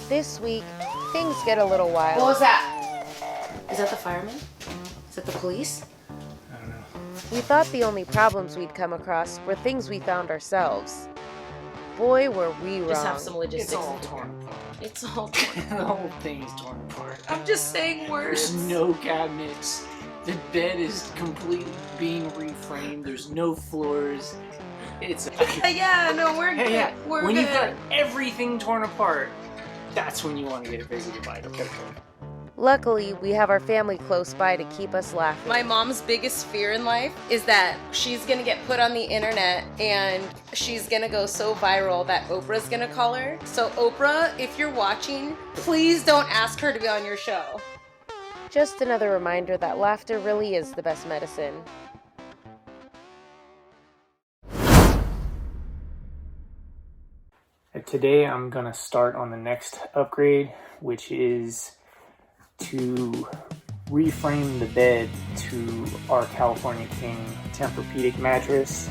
This week, things get a little wild. What was that? Is that the fireman? Is that the police? I don't know. We thought the only problems we'd come across were things we found ourselves. Boy, were we wrong. Just have some logistics. It's all torn apart. It's all torn. The whole thing is torn apart. I'm just saying words. There's no cabinets. The bed is completely being reframed. There's no floors. It's Yeah, no, we're good. yeah. We're when good. you've got everything torn apart, that's when you want to get visited by a pet. Luckily, we have our family close by to keep us laughing. My mom's biggest fear in life is that she's gonna get put on the internet and she's gonna go so viral that Oprah's gonna call her. So Oprah, if you're watching, please don't ask her to be on your show. Just another reminder that laughter really is the best medicine. Today I'm going to start on the next upgrade, which is to reframe the bed to our California King Tempur-Pedic mattress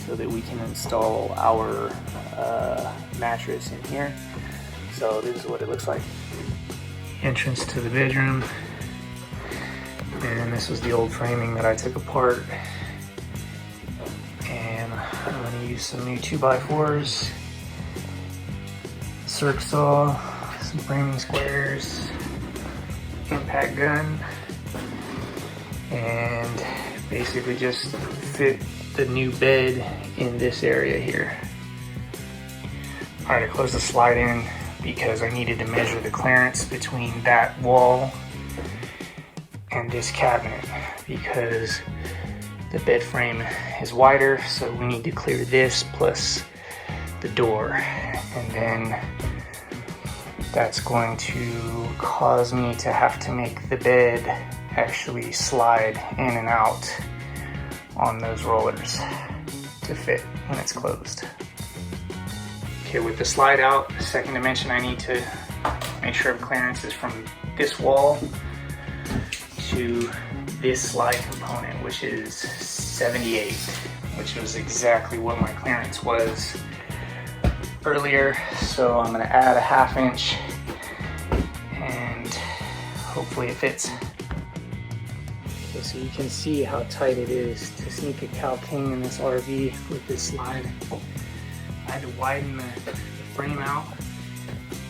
so that we can install our mattress in here. So this is what it looks like. Entrance to the bedroom, and this was the old framing that I took apart, and I'm going to use some new 2x4s, circ saw, some framing squares, impact gun, and basically just fit the new bed in this area here. Alright, I closed the slide in because I needed to measure the clearance between that wall and this cabinet because the bed frame is wider, so we need to clear this plus the door, and then that's going to cause me to have to make the bed actually slide in and out on those rollers to fit when it's closed. Okay, with the slide out, the second dimension, I need to make sure the clearance is from this wall to this slide component, which is 78, which was exactly what my clearance was earlier. So I'm going to add a 1/2 inch and hopefully it fits. Okay, so you can see how tight it is to sneak a Cal King in this RV with this slide. I had to widen the frame out,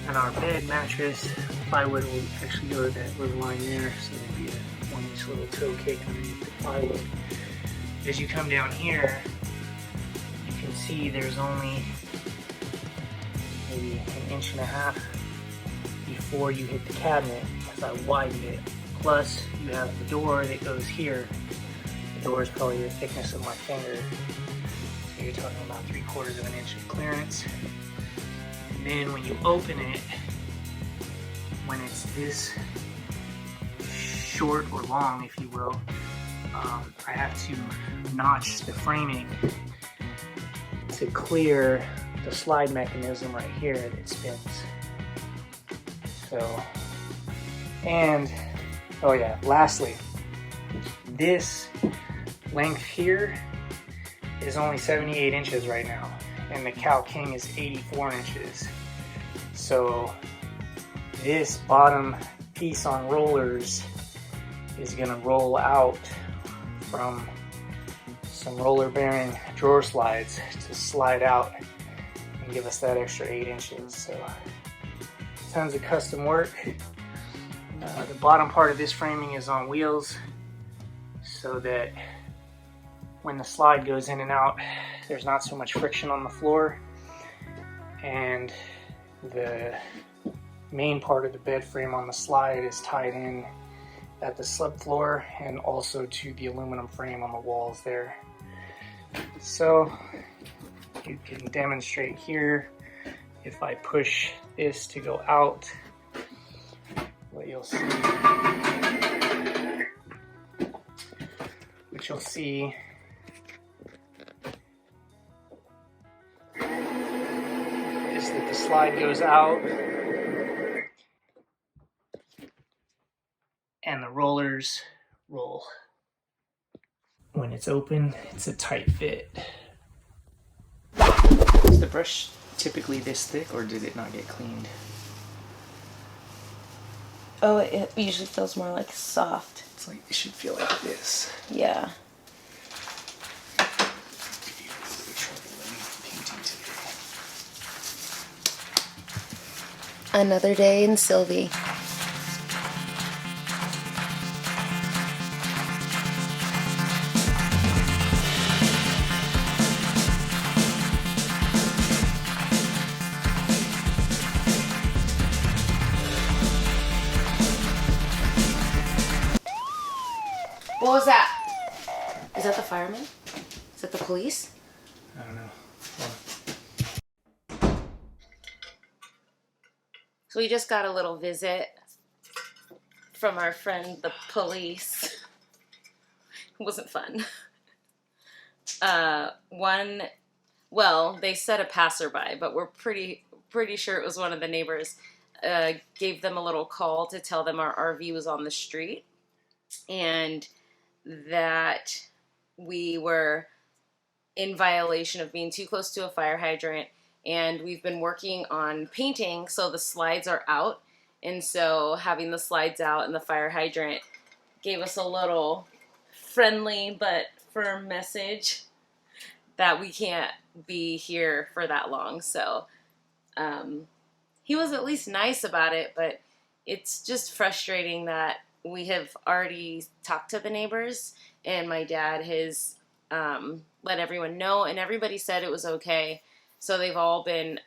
and our bed mattress plywood will actually go to that little line there, so there'll be a 1-inch little toe kick underneath the plywood. As you come down here, you can see there's only maybe 1.5 inches before you hit the cabinet because I widened it. Plus, you have the door that goes here. The door is probably the thickness of my finger. So you're talking about 3/4 inch of clearance. And then when you open it, when it's this short or long, if you will, I have to notch the framing to clear the slide mechanism right here that spins. So, and, oh yeah, lastly, this length here is only 78 inches right now, and the Cal King is 84 inches. So this bottom piece on rollers is gonna roll out from some roller bearing drawer slides to slide out and give us that extra 8 inches. So tons of custom work. The bottom part of this framing is on wheels so that when the slide goes in and out, there's not so much friction on the floor, and the main part of the bed frame on the slide is tied in at the subfloor and also to the aluminum frame on the walls there. So you can demonstrate here, if I push this to go out, what you'll see is that the slide goes out and the rollers roll. When it's open, it's a tight fit. Is the brush typically this thick, or did it not get cleaned? Oh, it usually feels more like soft. It's like it should feel like this. Yeah. Another day in Sylvie. What was that? Is that the fireman? Is that the police? I don't know. So we just got a little visit from our friend, the police. It wasn't fun. They said a passerby, but we're pretty sure it was one of the neighbors. Gave them a little call to tell them our RV was on the street and that we were in violation of being too close to a fire hydrant. And we've been working on painting, so the slides are out. And so having the slides out and the fire hydrant gave us a little friendly but firm message that we can't be here for that long. So he was at least nice about it, but it's just frustrating that we have already talked to the neighbors and my dad has let everyone know, and everybody said it was okay. So they've all been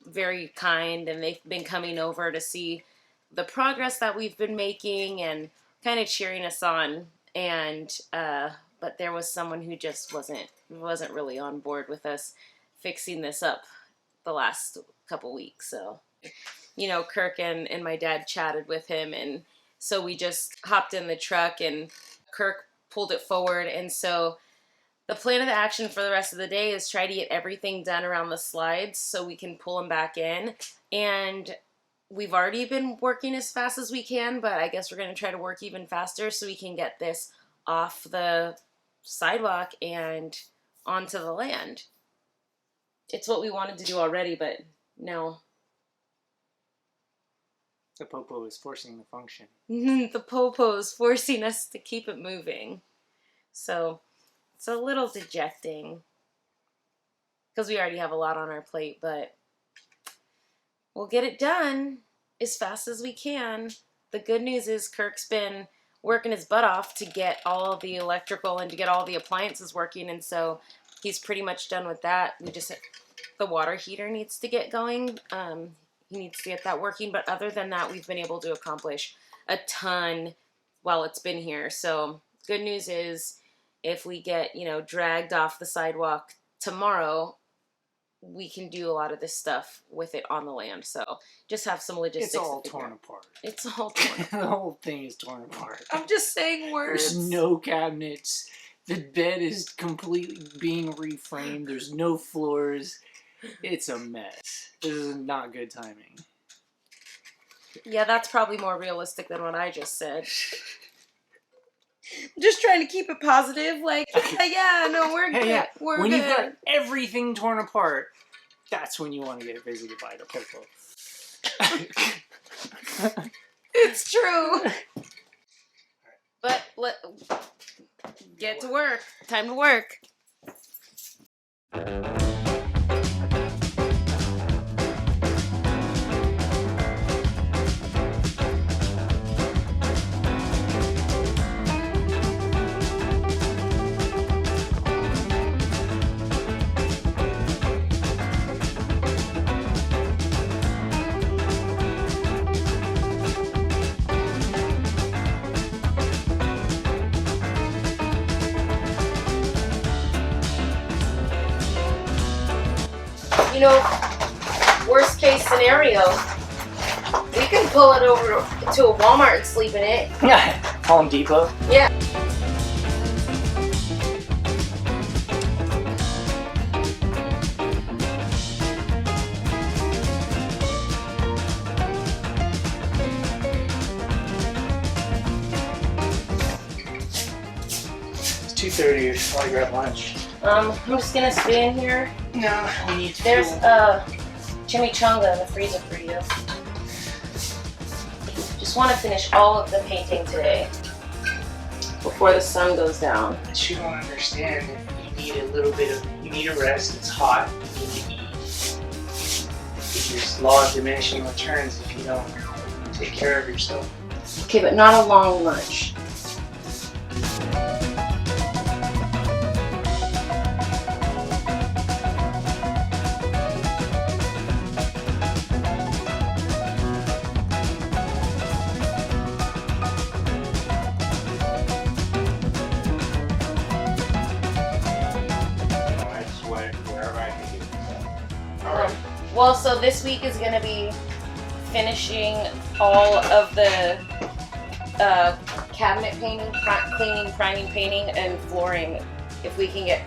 very kind, and they've been coming over to see the progress that we've been making and kind of cheering us on. And but there was someone who just wasn't really on board with us fixing this up the last couple weeks. So, you know, Kirk and my dad chatted with him, and so we just hopped in the truck and Kirk pulled it forward. And so the plan of the action for the rest of the day is try to get everything done around the slides so we can pull them back in. And we've already been working as fast as we can, but I guess we're going to try to work even faster so we can get this off the sidewalk and onto the land. It's what we wanted to do already, but no. The popo is forcing the function. The popo is forcing us to keep it moving. So it's a little dejecting because we already have a lot on our plate, but we'll get it done as fast as we can. The good news is Kirk's been working his butt off to get all the electrical and to get all the appliances working, and so he's pretty much done with that. The water heater needs to get going. He needs to get that working, but other than that, we've been able to accomplish a ton while it's been here. So good news is if we get, dragged off the sidewalk tomorrow, we can do a lot of this stuff with it on the land. So just have some logistics. It's all torn apart. It's all torn apart. The whole thing is torn apart. I'm just saying words. There's no cabinets. The bed is completely being reframed. There's no floors. It's a mess. This is not good timing. Yeah, that's probably more realistic than what I just said. Just trying to keep it positive, like, yeah, no, we're good. Yeah. We're when good. you've got everything torn apart, that's when you want to get visited by the popo. It's true. But get to work. Time to work. Worst case scenario, we can pull it over to a Walmart and sleep in it. Home Depot. Yeah. It's 2:30. We should probably grab lunch. I'm just gonna stay in here. No, we need to. There's chimichanga in the freezer for you. Just just want to finish all of the painting today before the sun goes down. But you don't understand that you need a little bit of, you need a rest, it's hot, you need to eat. There's law of diminishing returns if you don't take care of yourself. Okay, but not a long lunch. I just went wherever I can get. All right. Well, so this week is going to be finishing all of the cabinet painting, cleaning, priming, painting, and flooring. If we can get.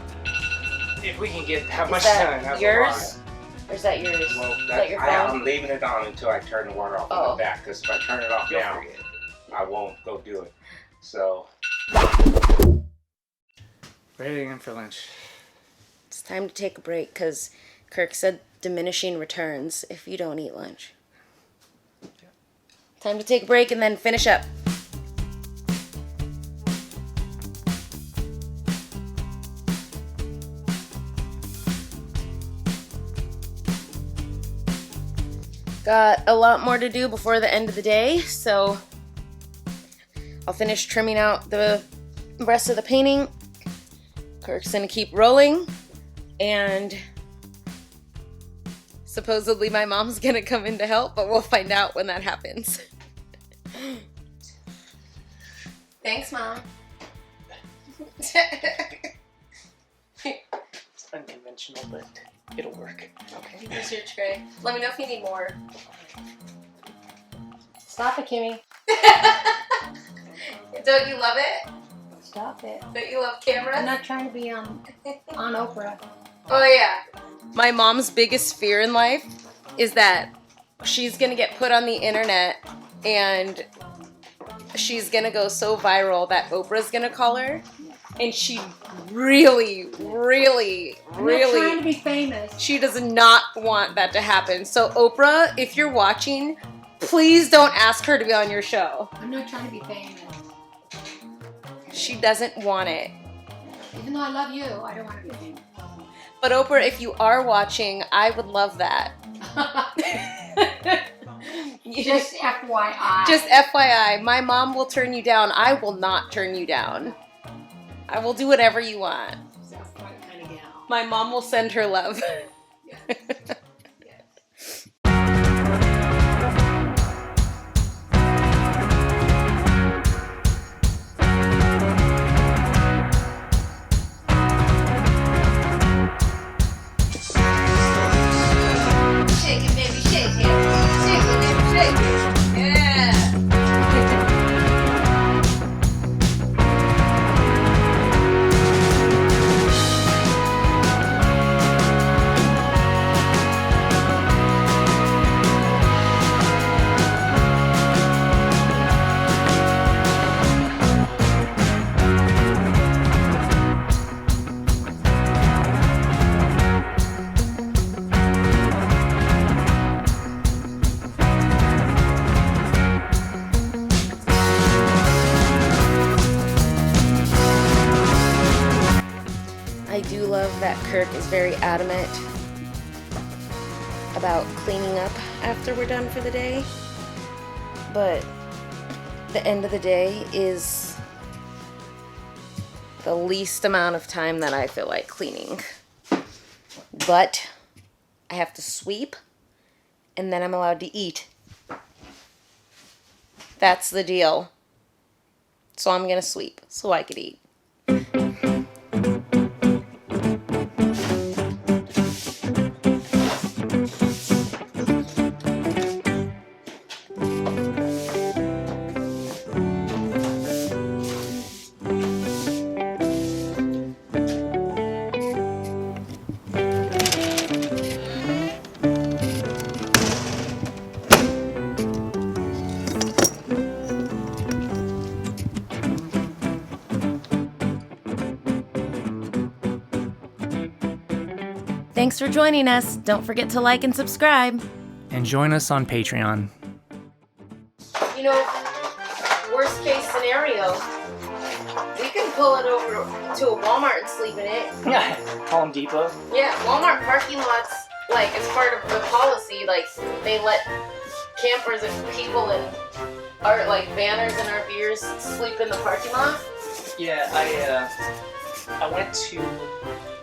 If we can get how much Is that done, that's yours? Or is that yours? Well, Is that your phone? I'm leaving it on until I turn the water off Oh. in the back. Because if I turn it off You'll now, forget. I won't go do it. So. Ready again for lunch. It's time to take a break because Kirk said diminishing returns if you don't eat lunch. Time to take a break and then finish up. Got a lot more to do before the end of the day, so I'll finish trimming out the rest of the painting. Kirk's gonna keep rolling, and supposedly my mom's gonna come in to help, but we'll find out when that happens. Thanks, Mom. It's unconventional, but it'll work. Okay, here's your tray. Let me know if you need more. Stop it, Kimmy. Don't you love it? Stop it. Don't you love cameras? I'm not trying to be on Oprah. Oh yeah. My mom's biggest fear in life is that she's gonna get put on the internet and she's gonna go so viral that Oprah's gonna call her, and she really, really, I'm not trying to really, be famous. she does not want that to happen. So Oprah, if you're watching, please don't ask her to be on your show. I'm not trying to be famous. She doesn't want it. Even though I love you, I don't want to be famous. But Oprah, if you are watching, I would love that. Just FYI. Just FYI, my mom will turn you down. I will not turn you down. I will do whatever you want. That's my kind of gal. My mom will send her love. Shake it, baby, shake it. Shake it, baby, shake it. Yeah. I do love that Kirk is very adamant about cleaning up after we're done for the day. But the end of the day is the least amount of time that I feel like cleaning. But I have to sweep and then I'm allowed to eat. That's the deal. So I'm gonna sweep so I could eat. Thanks for joining us. Don't forget to like and subscribe. And join us on Patreon. you know, worst case scenario, we can pull it over to a Walmart and sleep in it. Home Depot. Yeah, Walmart parking lots, like, it's part of the policy, like, they let campers and people and our, like, vanners and RVers sleep in the parking lot. Yeah, I went to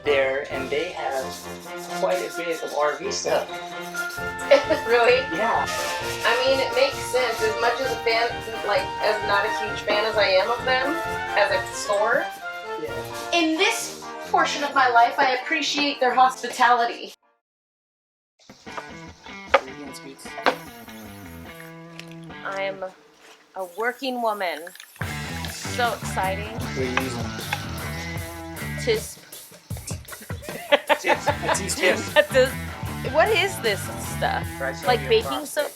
there and they have quite a bit of RV stuff. Really? Yeah. I mean, it makes sense. As much as a fan, like, as not a huge fan as I am of them, as a store, Yeah. in this portion of my life, I appreciate their hospitality. I'm a working woman. So exciting. What are you using? Tis. What is this stuff? Like baking soda?